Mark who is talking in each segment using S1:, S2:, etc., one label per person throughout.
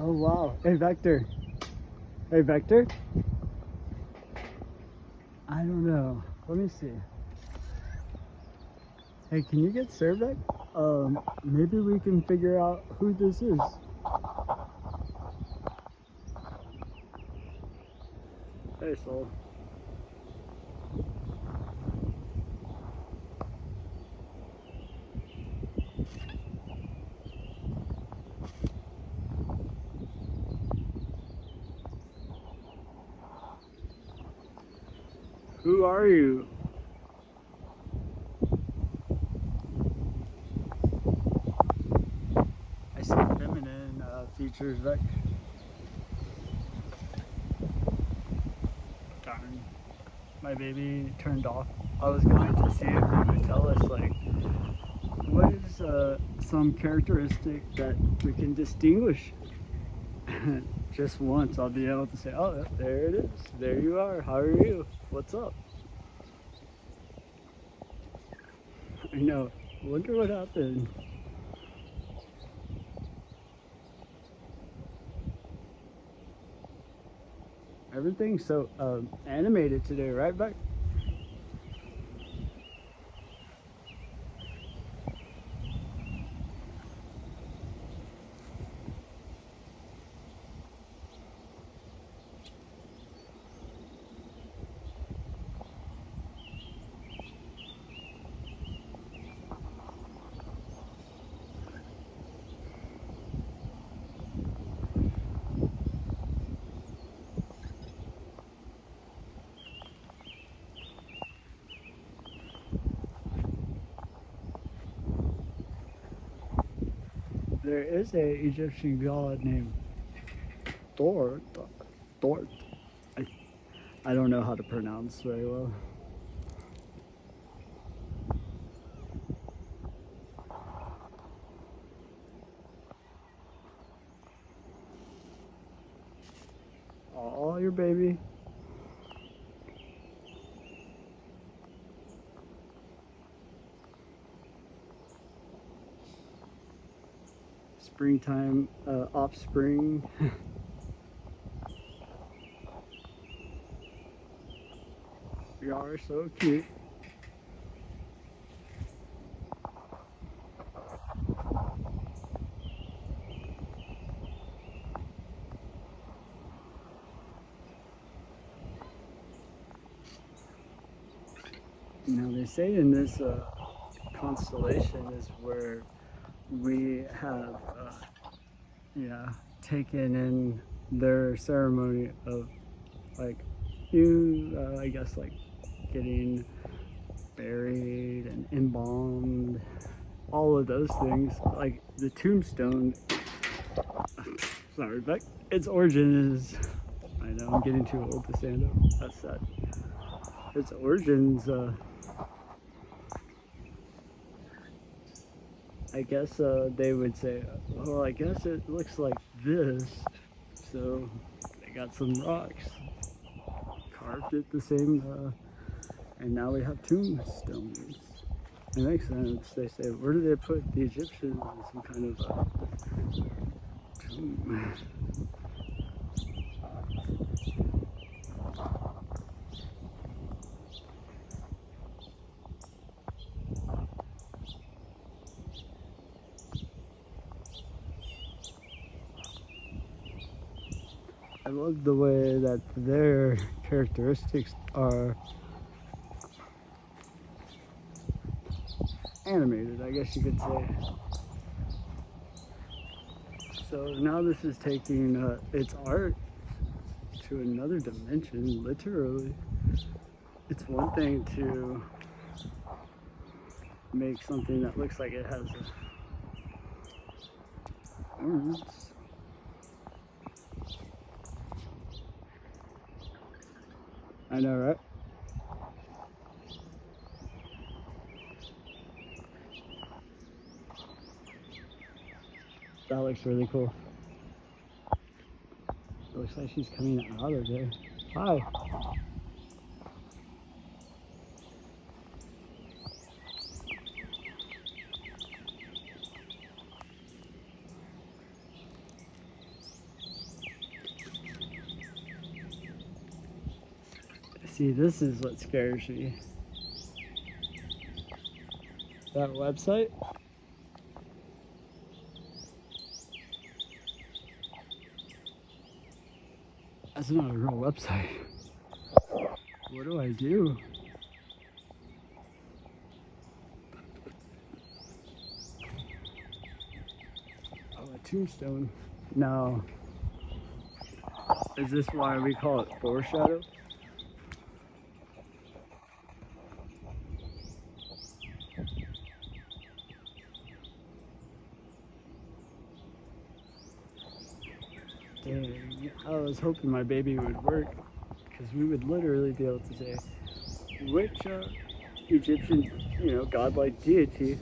S1: Oh wow. Hey Vector. Hey Vector. I don't know. Let me see. Hey, can you get Survey? Maybe we can figure out who this is. Hey Soul. Who are you? I see feminine features, Vec. Darn. My baby turned off. I was going to see if it would tell us, like, what is some characteristic that we can distinguish. Just once I'll be able to say, oh, there it is. There you are. How are you? What's up? I know. Wonder what happened. Everything's so animated today, right, Beck? There is a Egyptian god named Thor. Thor. I don't know how to pronounce very well. Oh, your baby. Springtime offspring. You are so cute. Now they say in this constellation is where we have, taken in their ceremony of like you, I guess, like getting buried and embalmed, all of those things. Like the tombstone. Sorry, but its origin is. I know I'm getting too old to stand up. That's sad. Its origins. I guess they would say, well, I guess it looks like this. So they got some rocks, carved it the same, and now we have tombstones. It makes sense. They say, where do they put the Egyptians in some kind of tomb? I love the way that their characteristics are animated, I guess you could say. So now this is taking its art to another dimension, literally. It's one thing to make something that looks like it has horns. I know, right? That looks really cool. It looks like she's coming out of there. Hi. See, this is what scares me. That website? That's not a real website. What do I do? Oh, a tombstone. No. Is this why we call it foreshadow? Dang, I was hoping my baby would work, because we would literally be able to say which Egyptian, godlike deity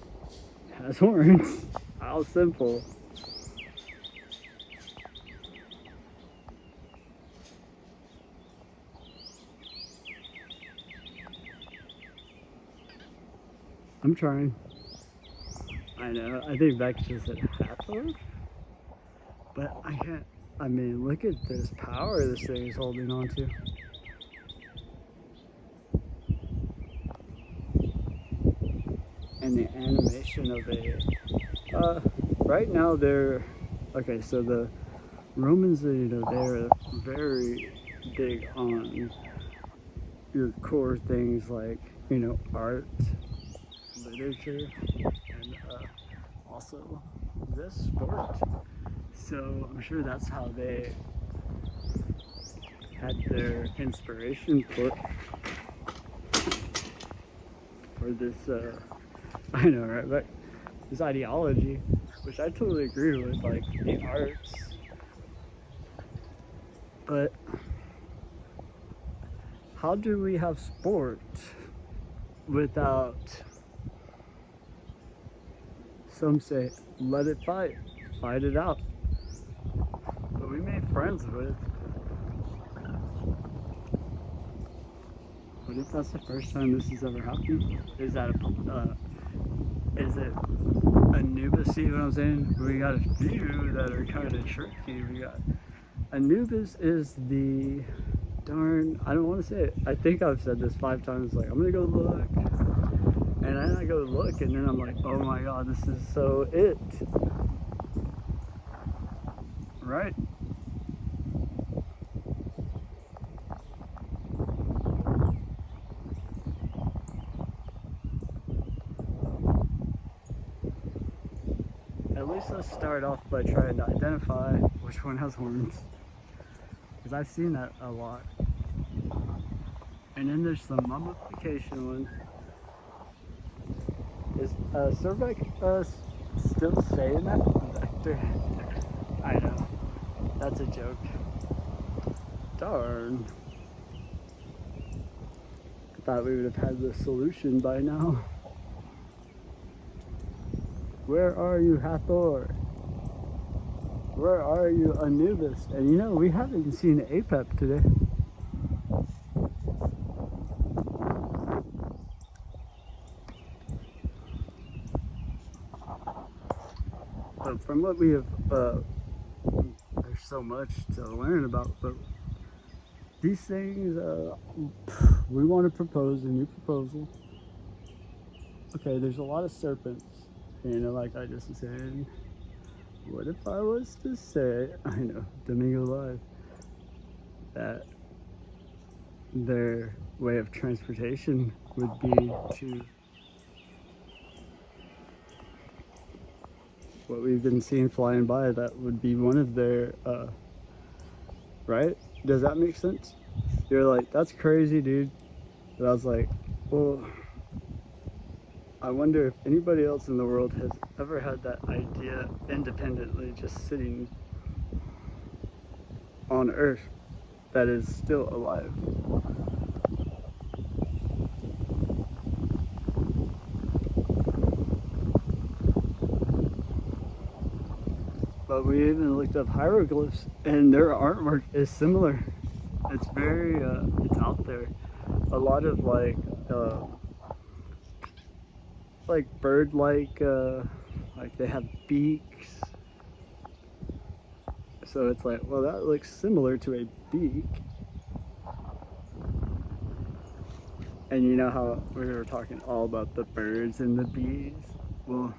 S1: has horns. How simple. I'm trying. I know. I think Beck just said Hathor, but I can't. I mean, look at this power this thing is holding on to. And the animation of it. Right now they're okay. So the Romans, they're very big on your core things like art, literature, and also this sport. So I'm sure that's how they had their inspiration for this. I know, right? But this ideology, which I totally agree with, like the arts. But how do we have sport without, some say, let it fight it out? But we made friends with. What if that's the first time this has ever happened? Is that is it Anubis? See what I'm saying? We got a few that are kind of tricky. We got Anubis is the darn. I don't want to say it. I think I've said this 5 times. Like I'm gonna go look, and then I go look, and then I'm like, oh my god, this is so it, right? At least let's start off by trying to identify which one has horns, because I've seen that a lot. And then there's the mummification one. Is Cervec still saying that? Vector? I know. That's a joke. Darn. I thought we would have had the solution by now. Where are you, Hathor? Where are you, Anubis? And we haven't seen Apep today. But from what we have, there's so much to learn about, but these things, we want to propose a new proposal. Okay, there's a lot of serpents, like I just said. What if I was to say, I know, Domingo Live, that their way of transportation would be to what we've been seeing flying by, that would be one of their, right? Does that make sense? You're like, that's crazy, dude. And I was like, well, I wonder if anybody else in the world has ever had that idea independently, just sitting on Earth that is still alive. But we even looked up hieroglyphs, and their artwork is similar. It's very, it's out there. A lot of like bird-like, like they have beaks. So it's like, well, that looks similar to a beak. And you know how we were talking all about the birds and the bees? Well,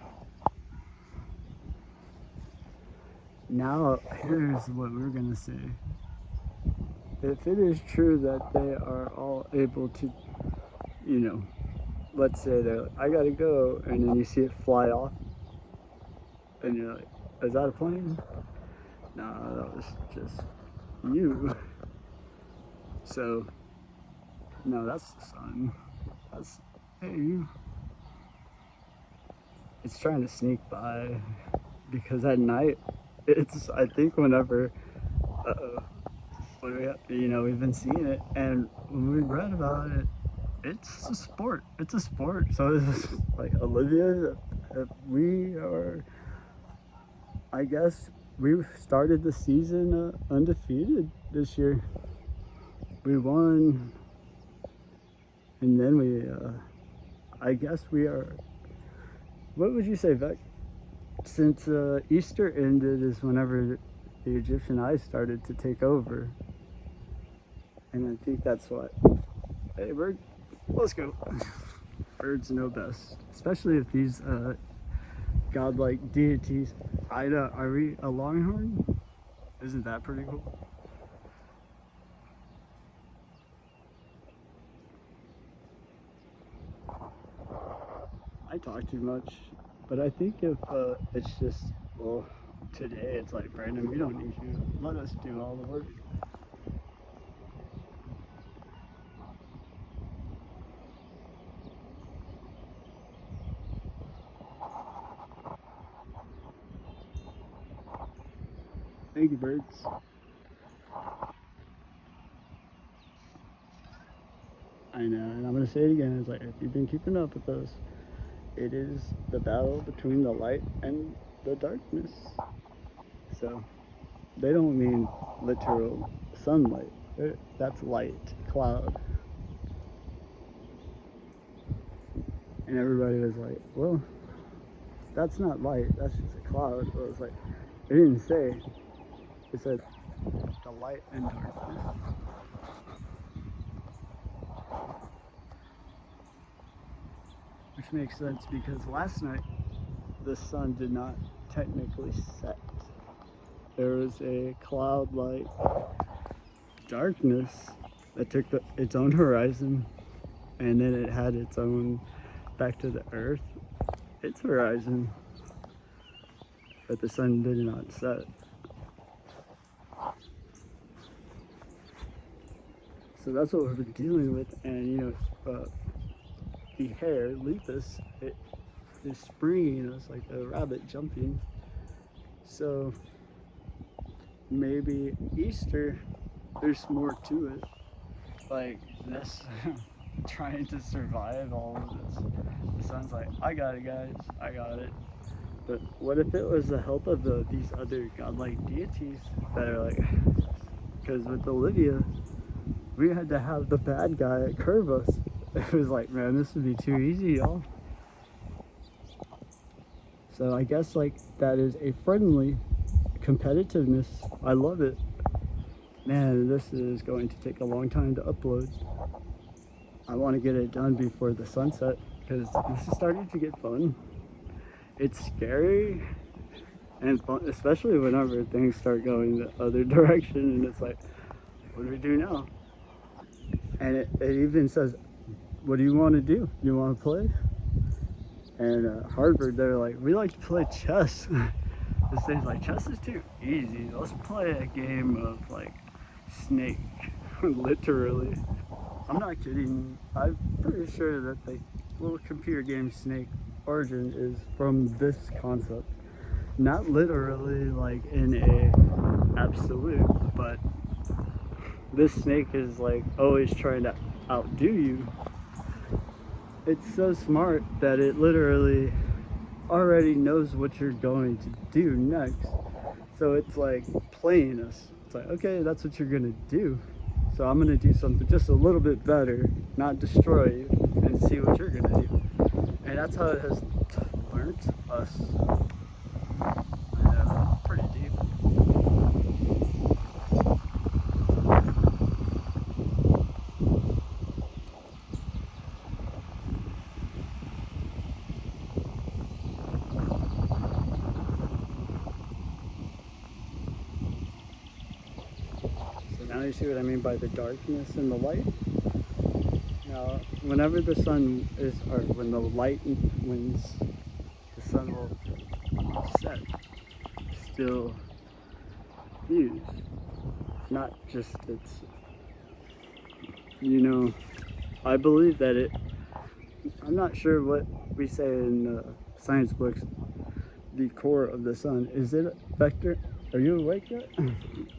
S1: now here's what we're gonna say. If it is true that they are all able to, you know, let's say they're like, I gotta go, and then you see it fly off, and you're like, is that a plane? Nah, that was just you. So, no, that's the sun. That's, hey, you. It's trying to sneak by because at night, I think whenever, we've been seeing it, and when we read about it, it's a sport. It's a sport. So it's like Olivia, we are, I guess, we started the season undefeated this year. We won, and then I guess we are. What would you say, Beck? Since Easter ended is whenever the Egyptian eyes started to take over. And I think that's what. Hey, bird, let's go. Birds know best, especially if these godlike deities. Ida, are we a longhorn? Isn't that pretty cool? I talk too much, but I think if it's just, well, today it's like, Brandon, we don't need you. Let us do all the work. Thank you, birds. I know, and I'm going to say it again. It's like, if you've been keeping up with us, it is the battle between the light and the darkness. So, they don't mean literal sunlight. That's light, cloud. And everybody was like, well, that's not light, that's just a cloud. Well, it's like, it didn't say. It said the light and darkness. Which makes sense because last night the sun did not technically set. There was a cloud-like darkness that took its own horizon, and then it had its own back to the earth, its horizon, but the sun did not set. So that's what we've been dealing with, and the hare, Lepus, it is springing us like a rabbit jumping. So maybe Easter, there's more to it. Like this, trying to survive all of this. The sun's like, I got it, guys, I got it. But what if it was the help of these other godlike deities that are like, because with Olivia, we had to have the bad guy curve us. It was like, man, this would be too easy, y'all. So I guess like that is a friendly competitiveness. I love it. Man, this is going to take a long time to upload. I want to get it done before the sunset because this is starting to get fun. It's scary and fun, especially whenever things start going the other direction and it's like, what do we do now? And it even says, what do you want to do? You want to play? And Harvard, they're like, we like to play chess. This thing's like, chess is too easy. Let's play a game of like Snake, literally. I'm not kidding. I'm pretty sure that the little computer game Snake origin is from this concept. Not literally like in a absolute, but this snake is like always trying to outdo you. It's so smart that it literally already knows what you're going to do next. So it's like playing us. It's like, okay, that's what you're gonna do. So I'm gonna do something just a little bit better, not destroy you, and see what you're gonna do. And that's how it has learned us. Pretty deep. Now you see what I mean by the darkness and the light? Now, whenever the sun is, or when the light wins, the sun will set, still fuse, not just its, you know, I believe that I'm not sure what we say in science books, the core of the sun. Is it a vector? Are you awake yet?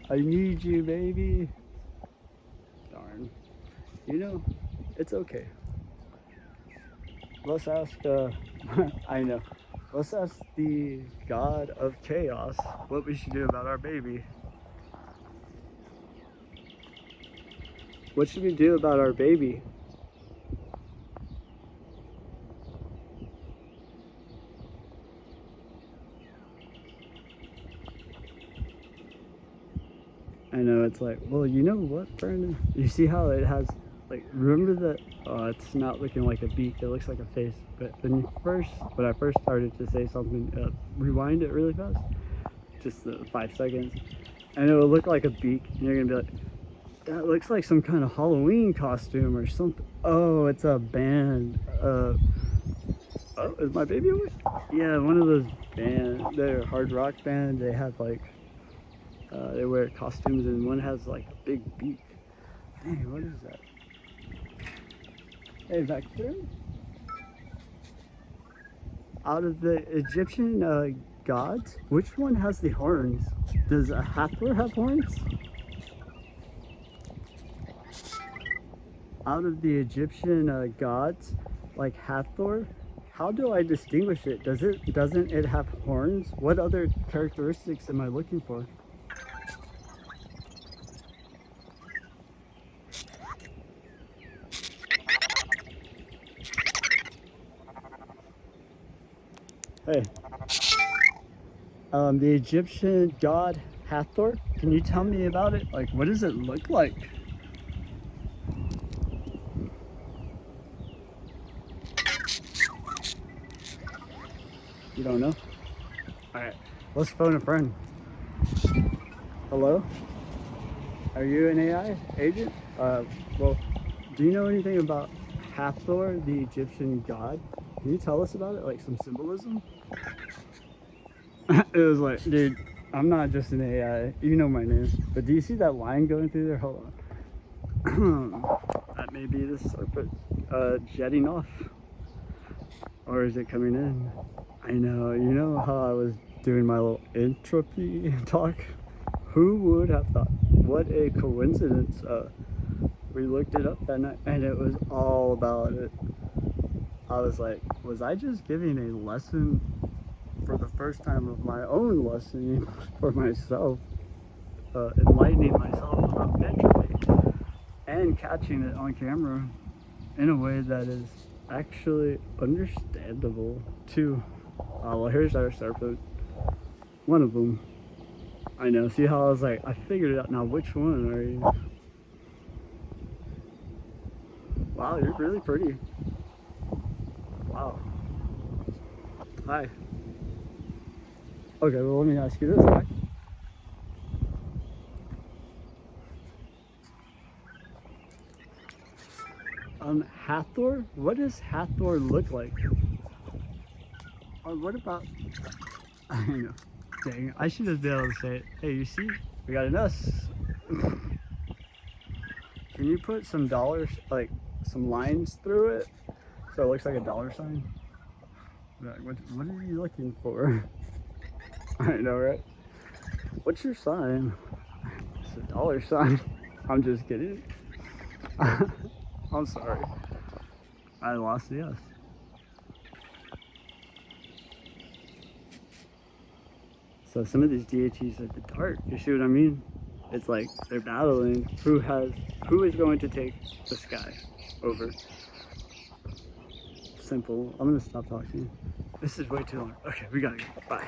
S1: I need you, baby. Darn. You know, it's okay. Let's ask, I know. Let's ask the God of chaos what we should do about our baby. What should we do about our baby? I know, it's like, well, you know what, Brandon? You see how it has, like, remember that, oh, it's not looking like a beak, it looks like a face. But when I first started to say something, rewind it really fast, just 5 seconds, and it will look like a beak, and you're gonna be like, that looks like some kind of Halloween costume or something. Oh, it's a band. Oh, is my baby awake? Yeah, one of those bands, they're a hard rock band, they have like, they wear costumes, and one has like a big beak. Hey, what is that? Hey, Vector? Out of the Egyptian gods, which one has the horns? Does Hathor have horns? Out of the Egyptian gods, like Hathor, how do I distinguish it? Doesn't it have horns? What other characteristics am I looking for? Hey, the Egyptian god Hathor, can you tell me about it? Like, what does it look like? You don't know? Alright, let's phone a friend. Hello? Are you an AI agent? Well, do you know anything about Hathor, the Egyptian god? Can you tell us about it? Like some symbolism? It was like, dude, I'm not just an AI. You know my name. But do you see that line going through there? Hold on. That may be the serpent jetting off. Or is it coming in? I know. You know how I was doing my little entropy talk? Who would have thought? What a coincidence. We looked it up that night and it was all about it. I was like, was I just giving a lesson for the first time of my own lesson for myself, enlightening myself about entropy and catching it on camera in a way that is actually understandable too. Well, here's our serpent. One of them. I know. See how I was like, I figured it out. Now, which one are you? Wow, you're really pretty. Wow. Hi. Okay, well, let me ask you this. Right? Hathor? What does Hathor look like? Or what about... I know. Dang, I should have been able to say it. Hey, you see? We got an S. Can you put some dollars, like, some lines through it so it looks like a dollar sign? What are you looking for? I know, right? What's your sign? It's a dollar sign. I'm just kidding. I'm sorry. I lost the S. So some of these deities are the dark. You see what I mean? It's like they're battling who is going to take the sky over. Simple. I'm gonna stop talking. This is way too long. Okay, we gotta go. Bye.